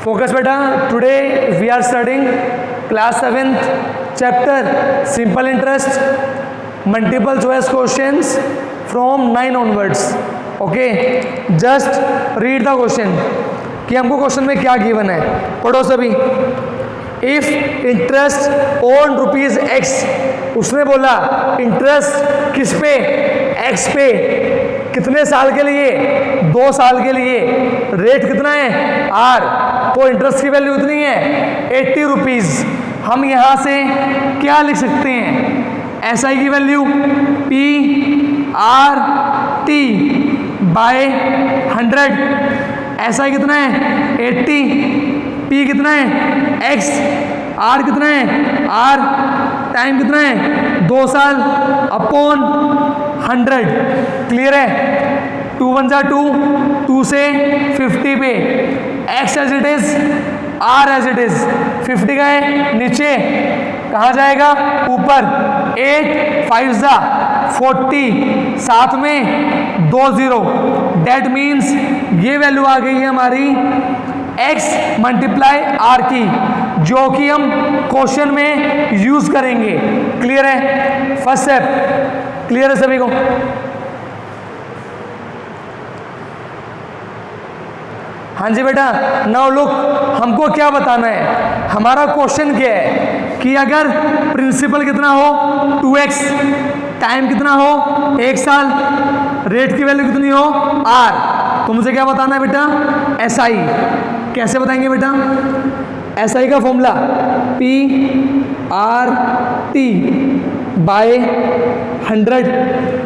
Focus बेटा, today we are studying class 7th chapter simple interest multiple choice questions from 9 onwards. Okay, just read the question कि हमको question में क्या given है। पढ़ो सभी। If interest on rupees x, उसने बोला इंटरेस्ट किस पे, एक्स पे, कितने साल के लिए, 2 साल के लिए, रेट कितना है आर, तो इंटरेस्ट की वैल्यू कितनी है 80 रुपीज। हम यहां से क्या लिख सकते हैं, एस आई की value P R T by 100। S I कितना है 80, पी कितना है एक्स, आर कितना है आर, टाइम कितना है 2 साल अपॉन 100। क्लियर है। 2 1 जा 2, 2 से 50 पे, x as it is, R as it is. 50 का है नीचे, कहाँ जाएगा ऊपर। 8 5 जा 40, साथ में 2 0। डेट मीन्स ये वैल्यू आ गई है हमारी x मल्टीप्लाई आर की, जो कि हम क्वेश्चन में यूज करेंगे। क्लियर है। फर्स्ट स्टेप क्लियर है सभी को। हाँ जी बेटा, नाउ लुक, हमको क्या बताना है, हमारा क्वेश्चन क्या है कि अगर प्रिंसिपल कितना हो 2x, टाइम कितना हो 1 साल, रेट की वैल्यू कितनी हो r, तो मुझे क्या बताना है बेटा SI। कैसे बताएंगे बेटा, SI का formula P R T by 100।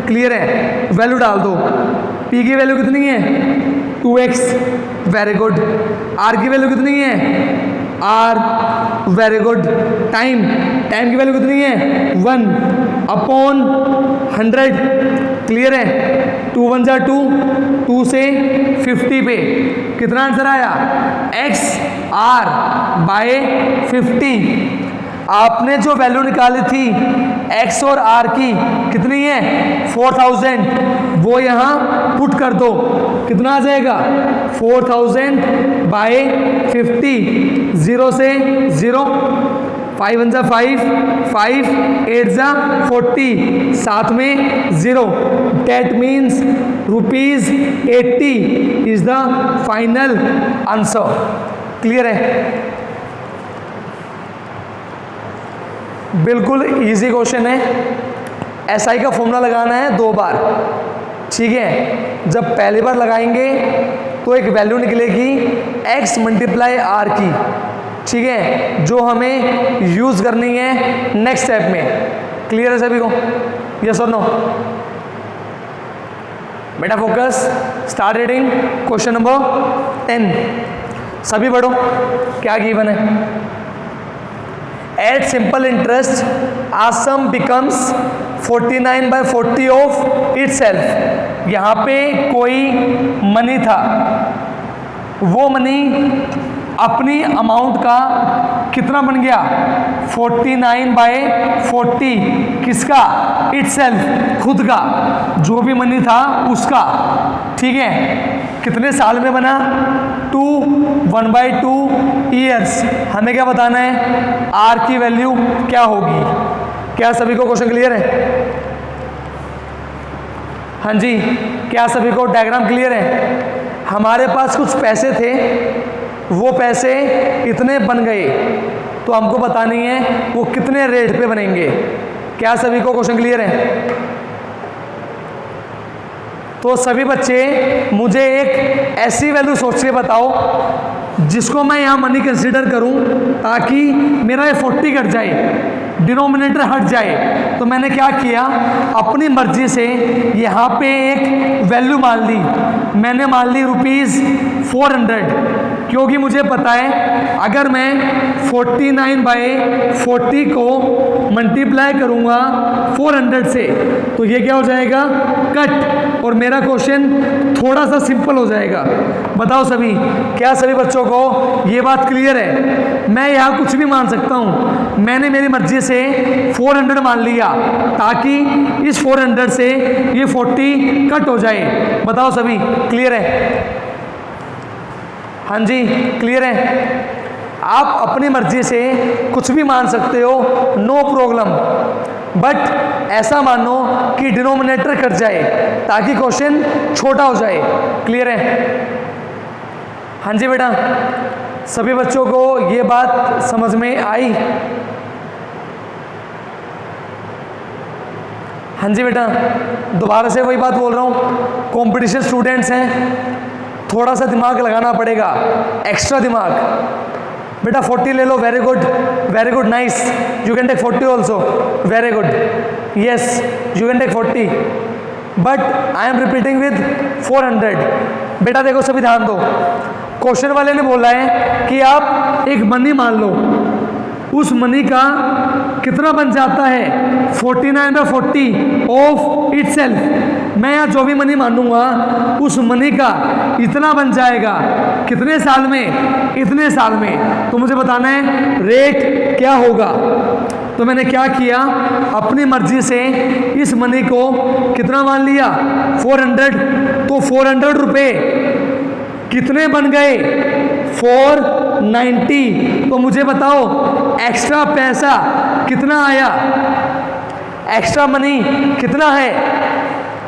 Clear है। वैल्यू डाल दो। P की वैल्यू कितनी है 2x, वेरी गुड। R की वैल्यू कितनी है R, वेरी गुड। टाइम की वैल्यू कितनी है 1 अपॉन 100। क्लियर है। 2 1 जा 2, 2 से 50 पे कितना आंसर आया x r बाय 50। आपने जो वैल्यू निकाली थी x और r की कितनी है 4000, वो यहाँ पुट कर दो, कितना आ जाएगा 4000 बाय 50। 0 से 0, 5 1 जा 5, 5 8 जा 40, साथ में 0। That means rupees 80 is the final answer. Clear है। बिल्कुल इजी क्वेश्चन है। SI का फॉर्मूला लगाना है 2 बार। ठीक है। जब पहली बार लगाएंगे तो एक वैल्यू निकलेगी x मल्टीप्लाई r की, ठीक है, जो हमें यूज करनी है नेक्स्ट स्टेप में। क्लियर है सभी को, यस और नो। बेटा focus, start reading question number 10। सभी पढ़ो क्या गिवन है। At simple interest a sum becomes 49/40 of itself. यहाँ पे कोई मनी था, वो मनी अपनी अमाउंट का कितना बन गया 49/40। किसका इट सेल्फ, खुद का, जो भी मनी था उसका। ठीक है। कितने साल में बना 1/2 ईयर्स। हमें क्या बताना है आर की वैल्यू क्या होगी। क्या सभी को क्वेश्चन क्लियर है। हाँ जी, क्या सभी को डायग्राम क्लियर है। हमारे पास कुछ पैसे थे, वो पैसे इतने बन गए, तो हमको बतानी है वो कितने रेट पे बनेंगे। क्या सभी को क्वेश्चन क्लियर है। तो सभी बच्चे मुझे एक ऐसी वैल्यू सोच के बताओ जिसको मैं यहाँ मनी कंसीडर करूँ, ताकि मेरा ये 40 कट जाए, डिनोमिनेटर हट जाए। तो मैंने क्या किया, अपनी मर्जी से यहाँ पे एक वैल्यू मान ली। मैंने मान ली ₹400, क्योंकि मुझे पता है अगर मैं 49/40 को मल्टीप्लाई करूँगा 400 से, तो ये क्या हो जाएगा कट, और मेरा क्वेश्चन थोड़ा सा सिंपल हो जाएगा। बताओ सभी, क्या सभी बच्चों को ये बात क्लियर है। मैं यहाँ कुछ भी मान सकता हूँ, मैंने मेरी मर्जी से 400 मान लिया, ताकि इस 400 से ये 40 कट हो जाए। बताओ सभी क्लियर है। हाँ जी, क्लियर है। आप अपनी मर्जी से कुछ भी मान सकते हो, नो प्रॉब्लम, बट ऐसा मानो कि डिनोमिनेटर कट जाए ताकि क्वेश्चन छोटा हो जाए। क्लियर है? हाँ जी बेटा, सभी बच्चों को ये बात समझ में आई? हाँ जी बेटा, दोबारा से वही बात बोल रहा हूँ, कंपटीशन स्टूडेंट्स हैं, थोड़ा सा दिमाग लगाना पड़ेगा, एक्स्ट्रा दिमाग। बेटा 40 ले लो, very good, nice, you can take 40 also, very good, yes you can take 40, but I am repeating with 400। बेटा देखो सभी ध्यान दो, क्वेश्चन वाले ने बोला है कि आप एक मनी मान लो, उस मनी का कितना बन जाता है 49/40 ऑफ इट सेल्फ। मैं यहाँ जो भी मनी मानूंगा उस मनी का इतना बन जाएगा, कितने साल में, इतने साल में। तो मुझे बताना है रेट क्या होगा। तो मैंने क्या किया, अपनी मर्जी से इस मनी को कितना मान लिया 400। तो 400 रुपये कितने बन गए 490। तो मुझे बताओ एक्स्ट्रा पैसा कितना आया, एक्स्ट्रा मनी कितना है,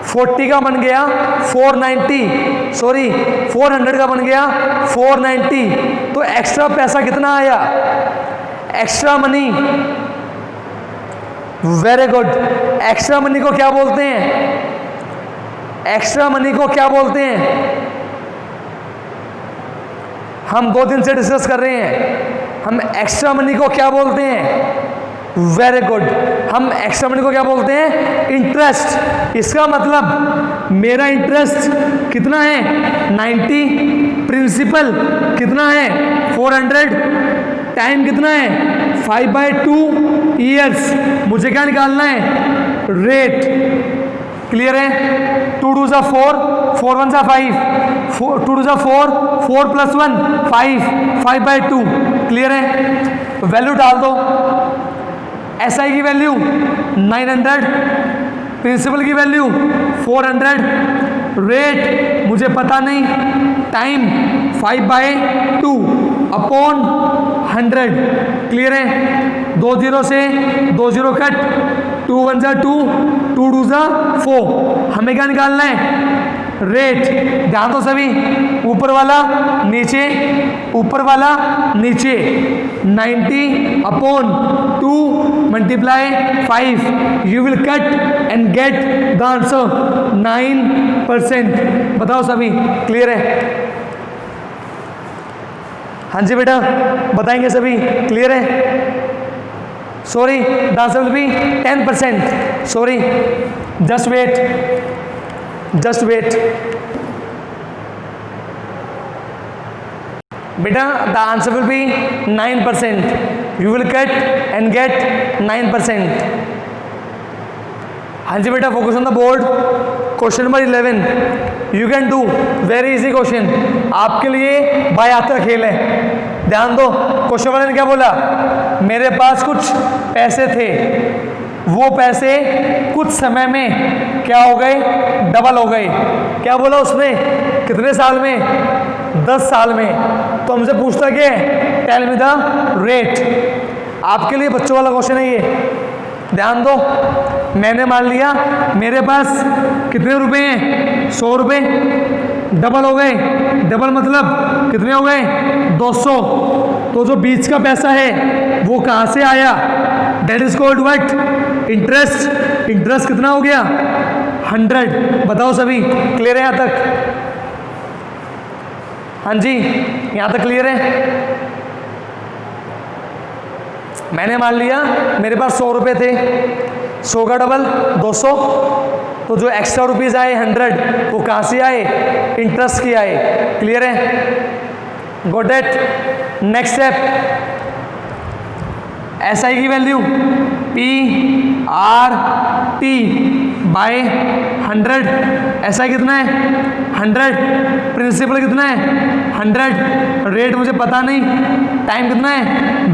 40 का बन गया 490, सॉरी 400 का बन गया 490। तो एक्स्ट्रा पैसा कितना आया, extra money, very good. Extra money को क्या बोलते हैं, एक्स्ट्रा मनी को क्या बोलते हैं? हम 2 दिन से डिस्कस कर रहे हैं, हम एक्स्ट्रा मनी को क्या बोलते हैं? वेरी गुड, हम एक्स्ट्रा मनी को क्या बोलते हैं? इंटरेस्ट। इसका मतलब मेरा इंटरेस्ट कितना है 90, प्रिंसिपल कितना है 400, टाइम कितना है 5/2 ईयर्स। मुझे क्या निकालना है, रेट। क्लियर है? 2 2 जा 4, 4 1 जा 5, 2 2 जा 4, 4 + 1 5, 5/2। क्लियर है? वैल्यू डाल दो, SI की वैल्यू 900, प्रिंसिपल की वैल्यू 400, रेट मुझे पता नहीं, टाइम 5/2 अपॉन 100। क्लियर है? 2 0 से 2 0 कट, 2 1 जा 2, 2 2 जा 4। हमें क्या निकालना है, रेट। ध्यान दो सभी, ऊपर वाला नीचे, ऊपर वाला नीचे, 90 upon 2 × 5, you will cut and get the answer 9%। बताओ सभी, क्लियर है? हाँ जी बेटा, बताएंगे सभी, क्लियर है? Sorry, the answer will be 10%। Sorry, just wait बेटा, the answer will be 9%, you will cut and get 9%। हाँ जी बेटा, focus on the board. Question number 11, you can do, very easy question, आपके लिए बायात का खेल है। ध्यान दो, क्वेश्चन वाले ने क्या बोला, मेरे पास कुछ पैसे थे, वो पैसे कुछ समय में क्या हो गए, डबल हो गए। क्या बोला उसने, कितने साल में, 10 साल में। तो हमसे पूछता क्या है, टेल मी द रेट। आपके लिए बच्चों वाला क्वेश्चन है ये, ध्यान दो। मैंने मान लिया मेरे पास कितने रुपए हैं, 100 रुपये, डबल हो गए, डबल मतलब कितने हो गए 200। तो जो बीच का पैसा है वो कहाँ से आया, that is called what, interest. Interest कितना हो गया 100। बताओ सभी, क्लियर है यहाँ तक? हाँ जी, यहाँ तक क्लियर है? मैंने मान लिया मेरे पास 100 रुपये थे, 100 का डबल 200, तो जो एक्स्ट्रा रुपीज़ आए 100 वो कहाँ से आए, इंटरेस्ट की आए। क्लियर है? Got it? Next step, SI की वैल्यू PRT बाय 100। SI कितना है 100, प्रिंसिपल कितना है 100, रेट मुझे पता नहीं, टाइम कितना है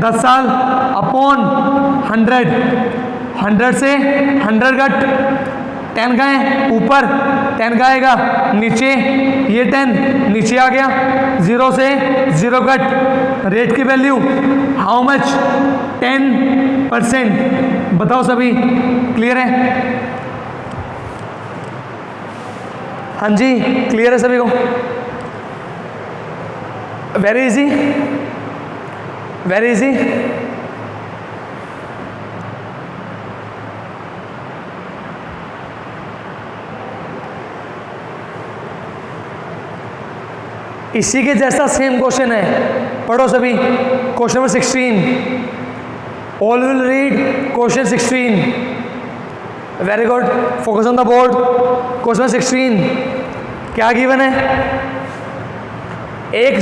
10 साल अपॉन 100। 100 से 100 कट, 10 का है ऊपर, 10 का आएगा नीचे, ये 10 नीचे आ गया, 0 से 0 कट। रेट की वैल्यू हाउ मच, 10%। बताओ सभी, क्लियर है? हाँ जी, क्लियर है सभी को? Very easy, very easy. इसी के जैसा सेम क्वेश्चन है, पढ़ो सभी। Question number 16, all will read question 16। Very good, focus on the board. Question 16 क्या गिवन है? एक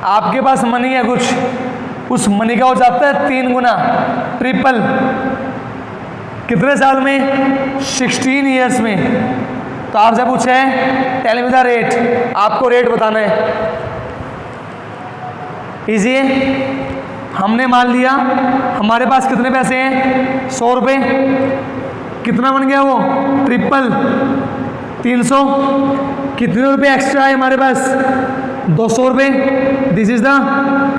आपके पास मनी है कुछ, उस मनी का हो जाता है 3 गुना, ट्रिपल। कितने साल में? 16 ईयर्स में। तो आपसे पूछा है टेल मी द रेट, आपको रेट बताना है। इजी है। हमने मान लिया हमारे पास कितने पैसे हैं, 100 रुपये। कितना बन गया वो? ट्रिपल, 300। कितने रुपए एक्स्ट्रा है हमारे पास? 200 रुपये। This is the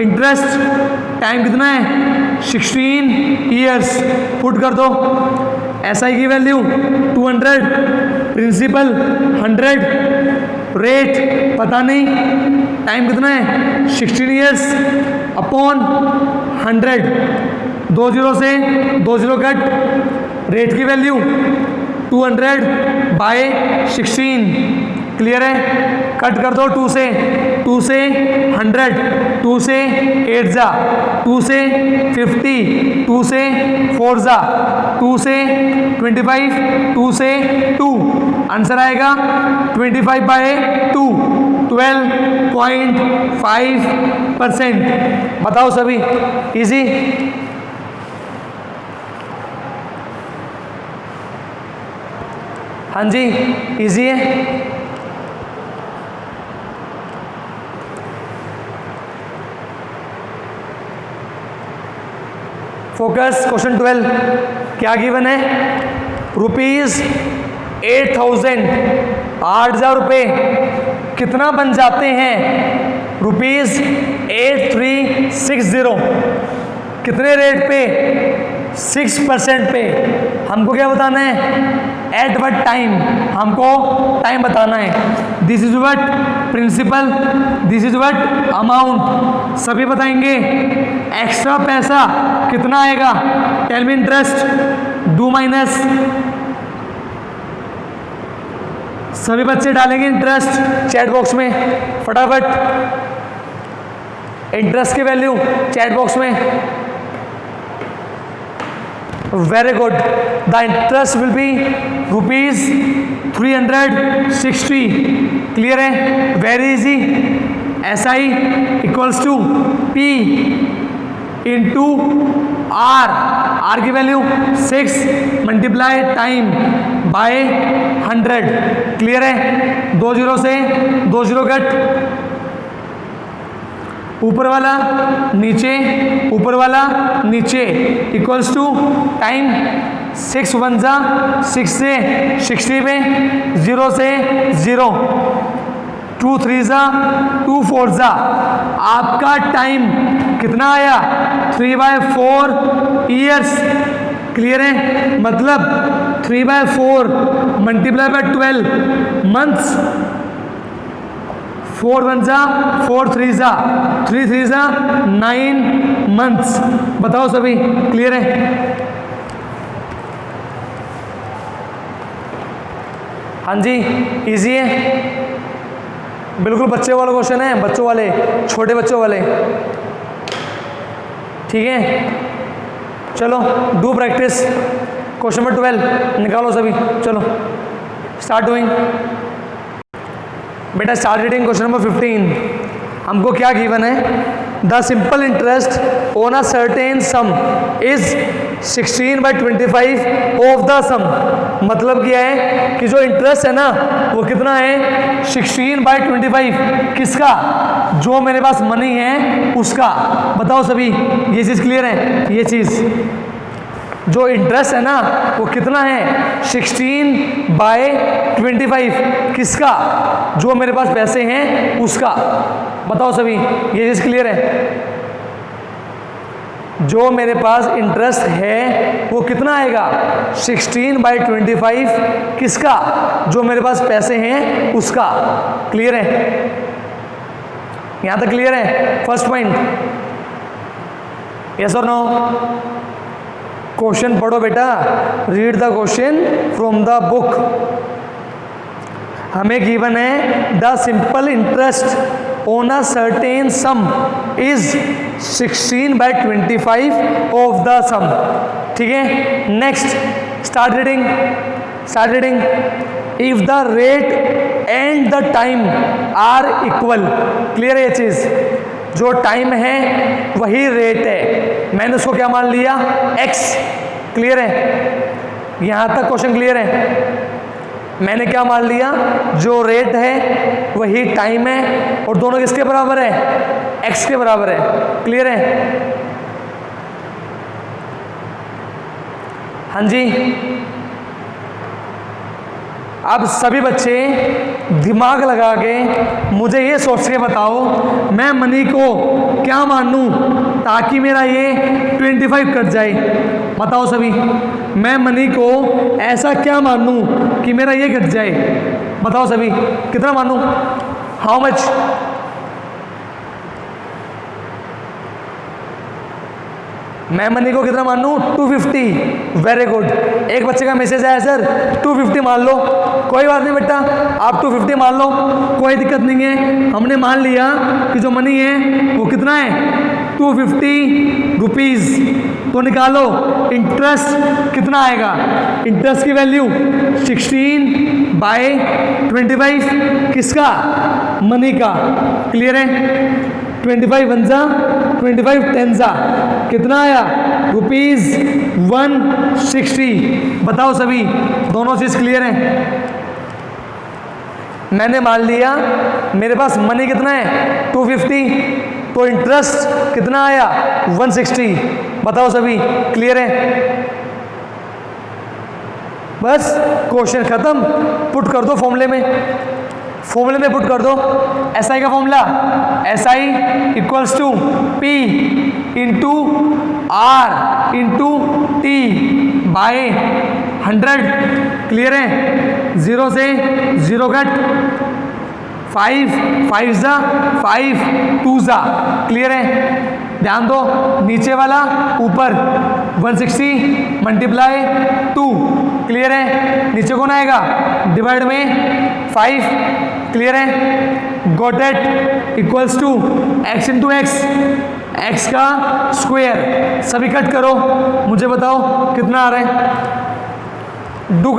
interest. Time कितना है? 16 ईयर्स। पुट कर दो। SI की वैल्यू 200, प्रिंसिपल 100, रेट पता नहीं, टाइम कितना है? 16 ईयर्स अपॉन 100, 20 से 20 कट। रेट की वैल्यू 200 बाय 16। क्लियर है? कट कर दो 2 से 100, 2 से 8 जा, 2 से 50, 2 से 4 जा, 2 से 25, 2 से 2। आंसर आएगा 25 बाय 2, 12.5%। बताओ सभी, इजी? हाँ जी, इजी है। फोकस। क्वेश्चन 12 क्या गिवन है? ₹8,000, 8,000 रुपये कितना बन जाते हैं? ₹8360। कितने रेट पे? 6% पे। हमको क्या बताना है? एट वट टाइम, हमको टाइम बताना है। This is what principal, this is what amount, सभी बताएंगे। एक्स्ट्रा पैसा कितना आएगा? Tell me interest, do minus. सभी बच्चे डालेंगे इंटरेस्ट चैट बॉक्स में फटाफट। इंटरेस्ट की वैल्यू चैट बॉक्स में। Very good. The interest will be ₹360। Clear है? Very easy. SI equals to P into R। R की value 6 multiply time by 100। Clear है? 20 से 20 कट। ऊपर वाला नीचे, ऊपर वाला नीचे, इक्वल्स टू टाइम 6 1 जा 6 से 60 पे, 0 से 0, 2 3 जा 2 4 जा। आपका टाइम कितना आया? 3/4 ईयर्स। क्लियर है? मतलब 3/4 मल्टीप्लाई बाय 12 मंथ्स। 4 1 जा 4 3 जा 3 3 जा 9 मंथ्स। बताओ सभी, क्लियर है? हाँ जी, इजी है बिल्कुल। बच्चे वाला क्वेश्चन है, बच्चों वाले, छोटे बच्चों वाले। ठीक है, चलो डू प्रैक्टिस। क्वेश्चन नंबर 12 निकालो सभी, चलो स्टार्ट डूइंग। बेटा स्टार्ट रीडिंग। क्वेश्चन नंबर 15 हमको क्या गिवन है? The simple interest on a certain sum is 16/25 of the sum. मतलब क्या है कि जो इंटरेस्ट है ना वो कितना है? 16/25। किसका? जो मेरे पास मनी है उसका। बताओ सभी, ये चीज़ क्लियर है? ये चीज़ जो इंटरेस्ट है ना वो कितना है 16/25, किसका? जो मेरे पास पैसे हैं उसका। बताओ सभी, ये चीज़ क्लियर है? जो मेरे पास इंटरेस्ट है वो कितना आएगा 16/25, किसका? जो मेरे पास पैसे हैं उसका। क्लियर है? यहां तक क्लियर है? फर्स्ट पॉइंट, यस और नो? क्वेश्चन पढ़ो बेटा, read the question from the book. हमें गिवन है the simple interest on a certain sum is 16/25 of the sum. ठीक है, next start reading. If the rate and the time are equal. Clear है ये चीज? जो टाइम है वही रेट है, मैंने उसको क्या मान लिया x। क्लियर है? यहां तक क्वेश्चन क्लियर है? मैंने क्या मान लिया, जो रेट है वही टाइम है और दोनों किसके बराबर है? x के बराबर है। क्लियर है? हाँ जी। अब सभी बच्चे दिमाग लगा के मुझे ये सोच के बताओ, मैं मनी को क्या मानूं ताकि मेरा ये 25 कट जाए। बताओ सभी, मैं मनी को ऐसा क्या मानूं कि मेरा ये कट जाए? बताओ सभी, कितना मानूं? How much? मैं मनी को कितना मानूं? 250। Very good. एक बच्चे का मैसेज आया सर 250 मान लो। कोई बात नहीं बेटा, आप 250 मान लो, कोई दिक्कत नहीं है। हमने मान लिया कि जो मनी है वो कितना है 250 रुपीज़। तो निकालो इंटरेस्ट कितना आएगा। इंटरेस्ट की वैल्यू 16/25, किसका? मनी का। क्लियर है? 25 वन जा 25 10 जा, कितना आया ₹160। बताओ सभी, दोनों चीज क्लियर है? मैंने मान लिया मेरे पास मनी कितना है 250, तो इंटरेस्ट कितना आया 160। बताओ सभी, क्लियर है? बस क्वेश्चन खत्म। पुट कर दो फॉर्मूले में, पुट कर दो। SI का formula SI equals to P into R into T by 100। Clear है? 0 से 0 कट, 5 5 जा 5 2 जा। क्लियर है? ध्यान दो, नीचे वाला ऊपर 160 मल्टीप्लाई 2। क्लियर है? नीचे कौन आएगा? डिवाइड में 5। क्लियर है? Got it? Equals to x into x, x का स्क्वायर। सभी कट करो, मुझे बताओ कितना आ रहा है। Do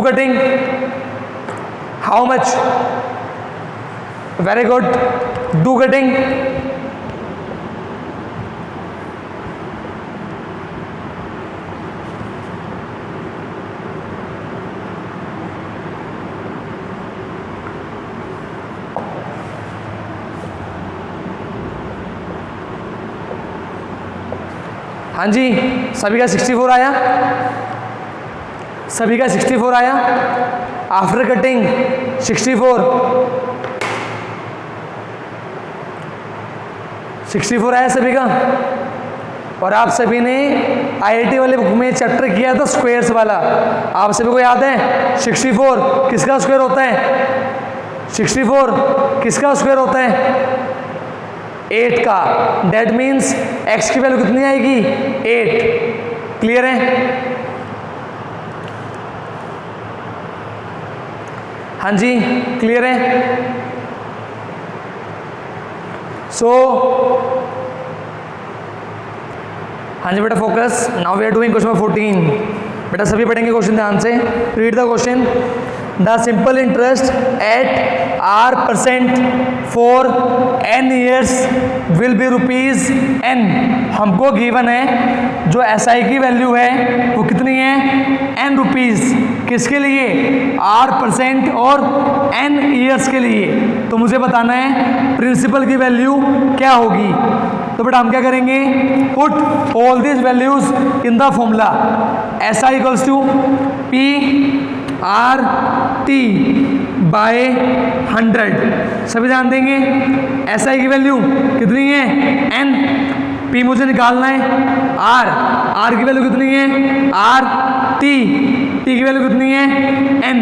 cutting, how much? Very good. Do cutting. हाँ जी, सभी का 64 आया? सभी का 64 आया? आफ्टर कटिंग 64 आया सभी का? और आप सभी ने IIT वाले बुक में चैप्टर किया था स्क्वायर्स वाला, आप सभी को याद है 64 किसका स्क्वायर होता है? 64 किसका स्क्वायर होता है? 8 का। डेट मीन्स x की वैल्यू कितनी आएगी 8। क्लियर है? हाँ जी, क्लियर है? हाँ जी बेटा, focus. Now we are doing question 14। बेटा सभी पढ़ेंगे क्वेश्चन ध्यान से। Read the question. The simple interest at R% for n years will be ₹n। हमको गिवन है जो SI की वैल्यू है वो कितनी है n रुपीज़। किसके लिए? R% और n ईयर्स के लिए। तो मुझे बताना है प्रिंसिपल की वैल्यू क्या होगी। तो बेटा हम क्या करेंगे, put all this values in the formula S I equals to P R T by 100। सभी ध्यान देंगे, एस आई की वैल्यू कितनी है, एन, पी मुझे निकालना है, आर की वैल्यू कितनी है, आर, टी की वैल्यू कितनी है, एन।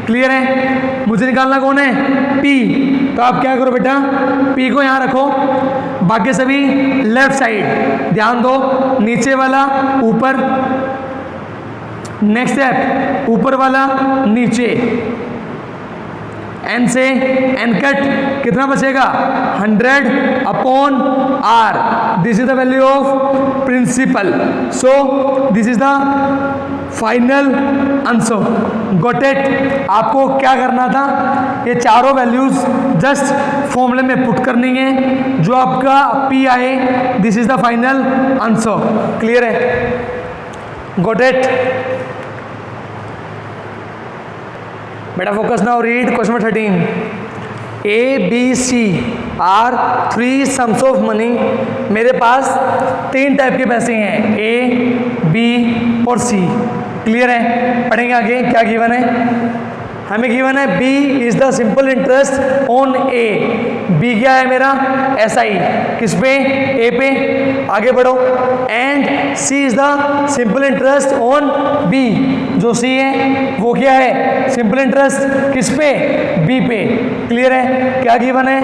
क्लियर है, मुझे निकालना कौन है, पी। तो आप क्या करो बेटा, पी को यहाँ रखो, बाकी सभी लेफ्ट साइड, ध्यान दो नीचे वाला ऊपर, नेक्स्ट स्टेप ऊपर वाला नीचे, एन से एन कट, कितना बचेगा 100 upon R, this is the value of principal, so this is the final answer. Got it. आपको क्या करना था, ये चारों वैल्यूज जस्ट फॉर्मूले में पुट करनी है, जो आपका पी आए this is the final answer. Clear है, गॉट इट बेटा। Focus now, read question number 13। A B C are 3 sums of money. मेरे पास 3 टाइप के पैसे हैं, ए बी और सी। क्लियर है, पढ़ेंगे आगे क्या गिवन है। हमें गिवन है B is the simple interest on A. B क्या है मेरा, एस आई, किस पे, ए पे। आगे बढ़ो, and C is the simple interest on B. जो सी है वो क्या है, सिंपल इंटरेस्ट किस पे, बी पे। क्लियर है, क्या गिवन है,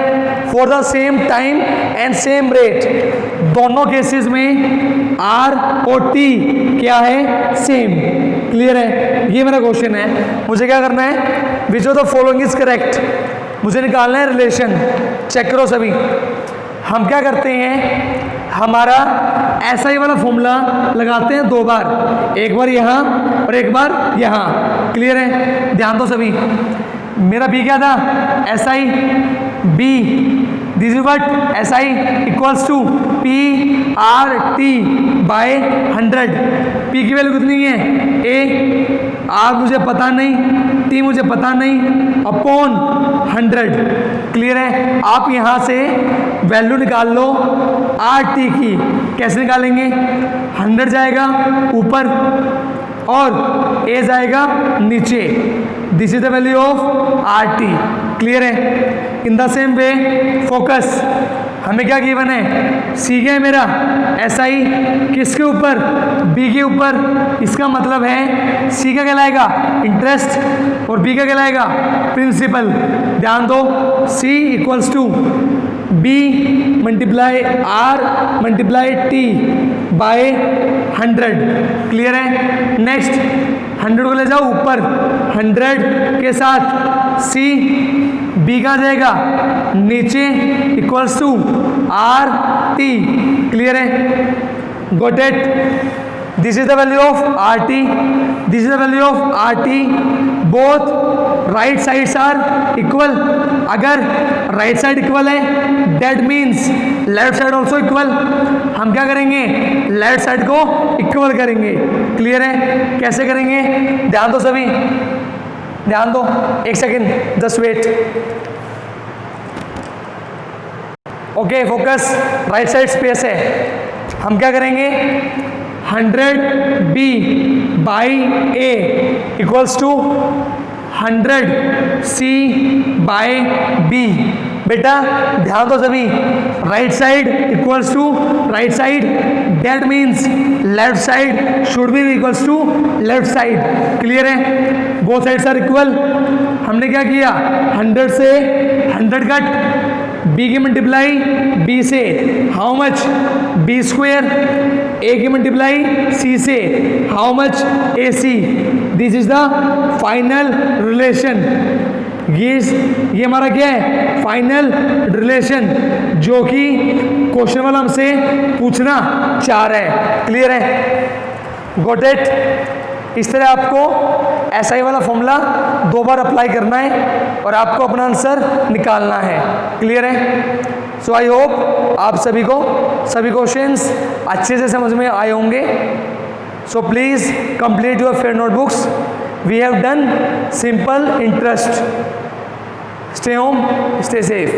for the same time and same rate. दोनों केसेस में आर और टी क्या है, सेम। क्लियर है, ये मेरा क्वेश्चन है। मुझे क्या करना है, which of the following is correct, मुझे निकालना है रिलेशन। चेक करो सभी, हम क्या करते हैं, हमारा ऐसा ही वाला फॉर्मूला लगाते हैं 2 बार, एक बार यहाँ और एक बार यहाँ। क्लियर है, ध्यान दो सभी। मेरा बी क्या था, S I B, this is what, S I equals to P R T by 100। P की वैल्यू कितनी है, ए, आर मुझे पता नहीं, टी मुझे पता नहीं, अपॉन 100। क्लियर है, आप यहाँ से वैल्यू निकाल लो आर टी की। कैसे निकालेंगे, 100 जाएगा ऊपर और ए जाएगा नीचे। This is the value of R T. Clear है, in the same way focus, हमें क्या गिवन है, सी क्या है मेरा, एस आई किसके ऊपर, बी के ऊपर। इसका मतलब है सी का कहलाएगा इंटरेस्ट और बी का कहलाएगा प्रिंसिपल। ध्यान दो, C equals to B multiply R multiply T by 100। Clear है, नेक्स्ट 100 को ले जाओ ऊपर, 100 के साथ सी, बी का जाएगा नीचे, equals to R T. Clear है, got it. This is the value of R T, this is the value of R T. Both right sides are equal. अगर राइट साइड इक्वल है that means left side also equal. हम क्या करेंगे, left side को equal करेंगे। Clear है, कैसे करेंगे, ध्यान दो सभी, ध्यान दो, एक second just wait. Okay focus, right side space है। हम क्या करेंगे, 100 B by A equals to 100 C by B. बेटा ध्यान दो सभी, right side equals to right side, that means left side should be equals to left side. Clear है, both sides are equal. हमने क्या किया, 100 से 100 कट, बी की मल्टीप्लाई बी से, how much, B square, A की मल्टीप्लाई सी से, how much, A C. This is the final relation. ये हमारा क्या है, फाइनल रिलेशन, जो कि क्वेश्चन वाला हमसे पूछना चाह रहा है। क्लियर है, गॉट इट। इस तरह आपको एसआई वाला फॉर्मूला 2 बार अप्लाई करना है और आपको अपना आंसर निकालना है। क्लियर है, सो आई होप आप सभी को सभी क्वेश्चंस अच्छे से समझ में आए होंगे। So please complete your fair notebooks. We have done simple interest. Stay home, stay safe.